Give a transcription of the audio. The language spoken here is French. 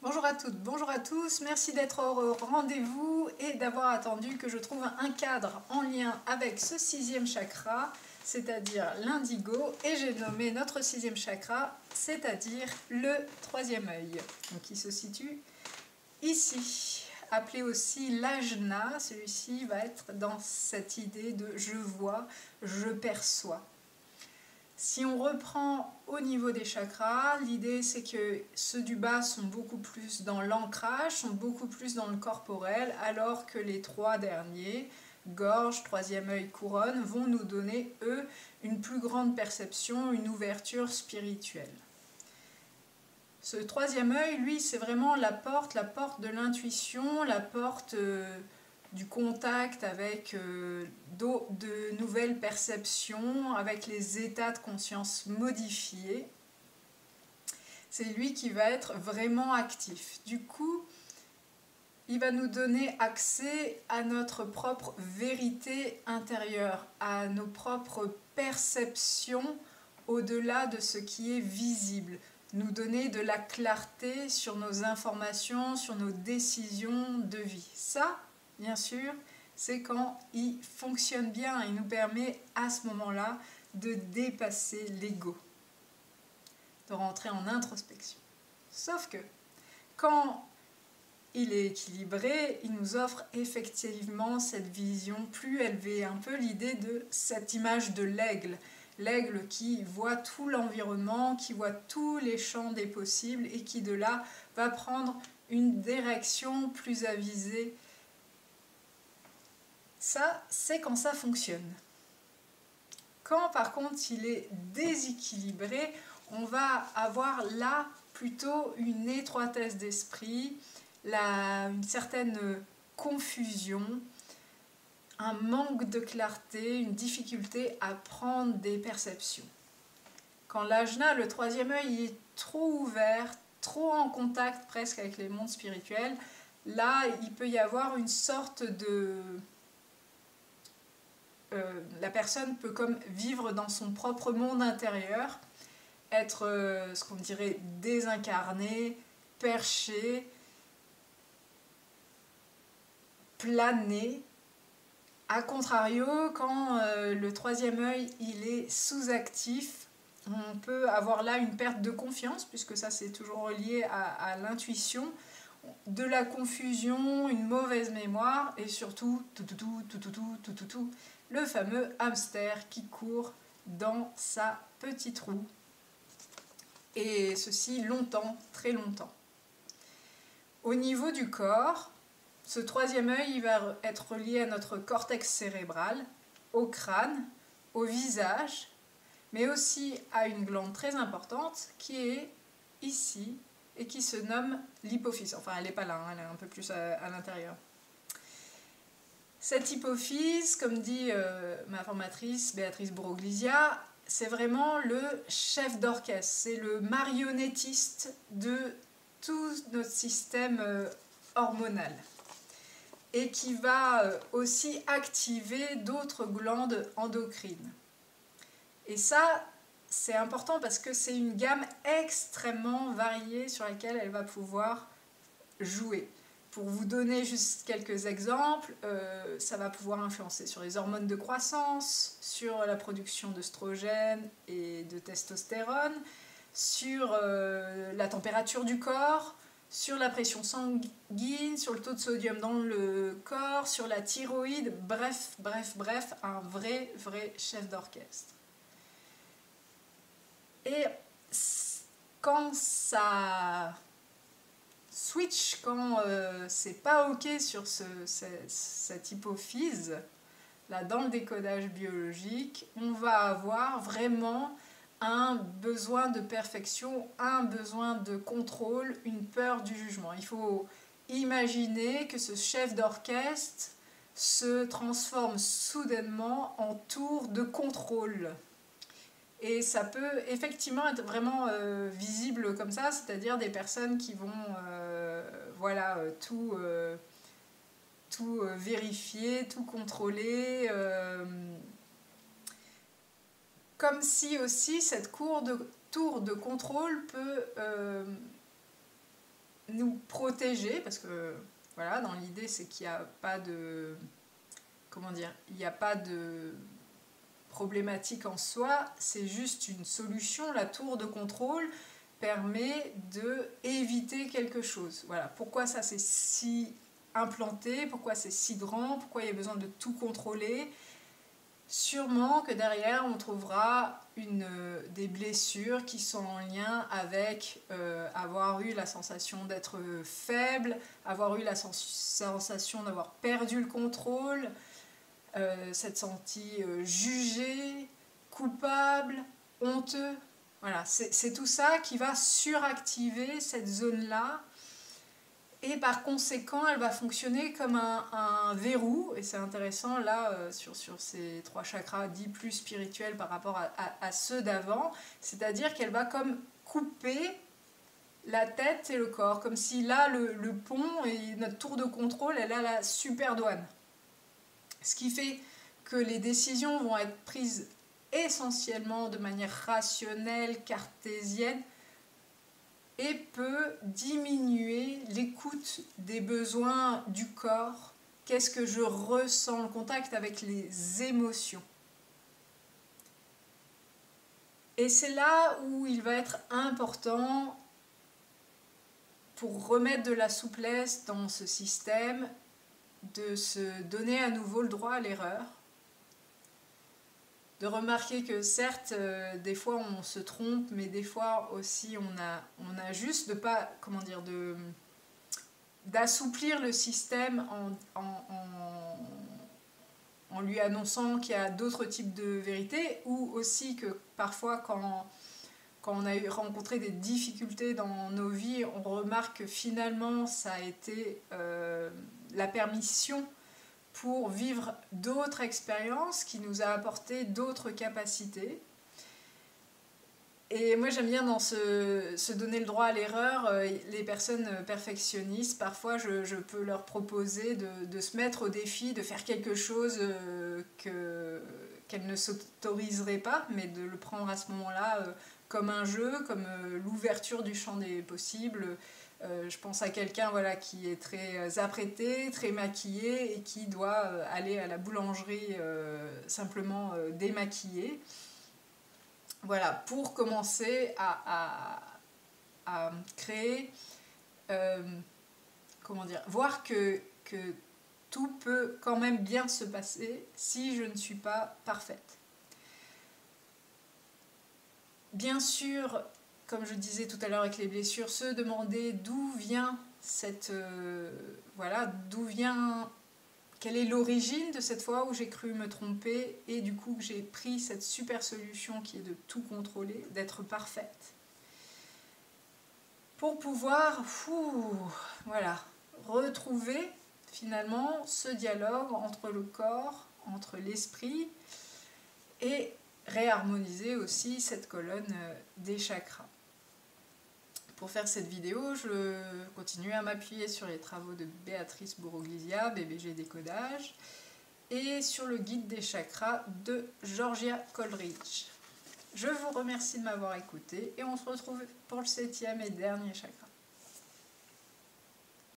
Bonjour à toutes, bonjour à tous, merci d'être au rendez-vous et d'avoir attendu que je trouve un cadre en lien avec ce sixième chakra, c'est-à-dire l'indigo, et j'ai nommé notre sixième chakra, c'est-à-dire le troisième œil, donc qui se situe ici. Appelé aussi l'ajna, celui-ci va être dans cette idée de je vois, je perçois. Si on reprend au niveau des chakras, l'idée c'est que ceux du bas sont beaucoup plus dans l'ancrage, sont beaucoup plus dans le corporel, alors que les trois derniers, gorge, troisième œil, couronne, vont nous donner, eux, une plus grande perception, une ouverture spirituelle. Ce troisième œil, lui, c'est vraiment la porte de l'intuition, la porte du contact avec de nouvelles perceptions, avec les états de conscience modifiés. C'est lui qui va être vraiment actif. Du coup, il va nous donner accès à notre propre vérité intérieure, à nos propres perceptions au-delà de ce qui est visible, nous donner de la clarté sur nos informations, sur nos décisions de vie. Ça, bien sûr, c'est quand il fonctionne bien, il nous permet à ce moment-là de dépasser l'ego, de rentrer en introspection. Sauf que quand il est équilibré, il nous offre effectivement cette vision plus élevée, un peu l'idée de cette image de l'aigle. L'aigle qui voit tout l'environnement, qui voit tous les champs des possibles et qui de là va prendre une direction plus avisée. Ça, c'est quand ça fonctionne. Quand par contre il est déséquilibré, on va avoir là plutôt une étroitesse d'esprit, une certaine confusion, un manque de clarté, une difficulté à prendre des perceptions. Quand l'ajna, le troisième œil, est trop ouvert, trop en contact presque avec les mondes spirituels, là il peut y avoir une sorte de... la personne peut comme vivre dans son propre monde intérieur, être ce qu'on dirait désincarné, perché, planer. A contrario, quand le troisième œil il est sous-actif, on peut avoir là une perte de confiance, puisque ça c'est toujours lié à l'intuition, de la confusion, une mauvaise mémoire, et surtout le fameux hamster qui court dans sa petite roue. Et ceci longtemps, très longtemps. Au niveau du corps, ce troisième œil il va être relié à notre cortex cérébral, au crâne, au visage, mais aussi à une glande très importante qui est ici et qui se nomme l'hypophyse. Enfin, elle n'est pas là, hein, elle est un peu plus à l'intérieur. Cette hypophyse, comme dit ma formatrice Béatrice Broglia, c'est vraiment le chef d'orchestre, c'est le marionnettiste de tout notre système hormonal et qui va aussi activer d'autres glandes endocrines. Et ça, c'est important parce que c'est une gamme extrêmement variée sur laquelle elle va pouvoir jouer. Pour vous donner juste quelques exemples, ça va pouvoir influencer sur les hormones de croissance, sur la production d'œstrogène et de testostérone, sur la température du corps, sur la pression sanguine, sur le taux de sodium dans le corps, sur la thyroïde, bref, un vrai chef d'orchestre. Et quand ça switch, quand c'est pas ok sur cette hypophyse, là dans le décodage biologique, on va avoir vraiment un besoin de perfection, un besoin de contrôle, une peur du jugement. Il faut imaginer que ce chef d'orchestre se transforme soudainement en tour de contrôle. Et ça peut effectivement être vraiment visible comme ça, c'est-à-dire des personnes qui vont tout vérifier, tout contrôler, comme si aussi cette tour de contrôle peut nous protéger, parce que voilà, dans l'idée c'est qu'il n'y a pas de, comment dire, il n'y a pas de problématique en soi, c'est juste une solution. La tour de contrôle permet d'éviter quelque chose. Voilà, pourquoi ça c'est si implanté, pourquoi c'est si grand, pourquoi il y a besoin de tout contrôler. Sûrement que derrière on trouvera des blessures qui sont en lien avec avoir eu la sensation d'être faible, avoir eu la sensation d'avoir perdu le contrôle, s'être senti jugé, coupable, honteux. Voilà, c'est tout ça qui va suractiver cette zone-là. Et par conséquent, elle va fonctionner comme un verrou. Et c'est intéressant là, sur ces 3 chakras dits plus spirituels par rapport à ceux d'avant. C'est-à-dire qu'elle va comme couper la tête et le corps. Comme si là, le pont et notre tour de contrôle, elle a la super douane. Ce qui fait que les décisions vont être prises essentiellement de manière rationnelle, cartésienne, et peut diminuer l'écoute des besoins du corps. Qu'est-ce que je ressens, le contact avec les émotions. Et c'est là où il va être important, pour remettre de la souplesse dans ce système, de se donner à nouveau le droit à l'erreur. De remarquer que certes, des fois on se trompe, mais des fois aussi on a juste de pas, comment dire, d'assouplir le système en lui annonçant qu'il y a d'autres types de vérités, ou aussi que parfois quand on a rencontré des difficultés dans nos vies, on remarque que finalement ça a été la permission pour vivre d'autres expériences qui nous a apporté d'autres capacités. Et moi j'aime bien dans se donner le droit à l'erreur, les personnes perfectionnistes, parfois je peux leur proposer de se mettre au défi, de faire quelque chose qu'elles ne s'autoriseraient pas, mais de le prendre à ce moment-là comme un jeu, comme l'ouverture du champ des possibles. Je pense à quelqu'un voilà, qui est très apprêté, très maquillé et qui doit aller à la boulangerie simplement démaquillé. Voilà, pour commencer à créer, comment dire, voir que tout peut quand même bien se passer si je ne suis pas parfaite. Bien sûr, comme je disais tout à l'heure avec les blessures, se demander d'où vient cette... voilà, d'où vient... Quelle est l'origine de cette fois où j'ai cru me tromper et du coup que j'ai pris cette super solution qui est de tout contrôler, d'être parfaite. Pour pouvoir, voilà, retrouver finalement ce dialogue entre le corps, entre l'esprit et réharmoniser aussi cette colonne des chakras. Pour faire cette vidéo, je continue à m'appuyer sur les travaux de Béatrice Boroglizia, BBG Décodage, et sur le guide des chakras de Georgia Coleridge. Je vous remercie de m'avoir écouté et on se retrouve pour le 7e et dernier chakra.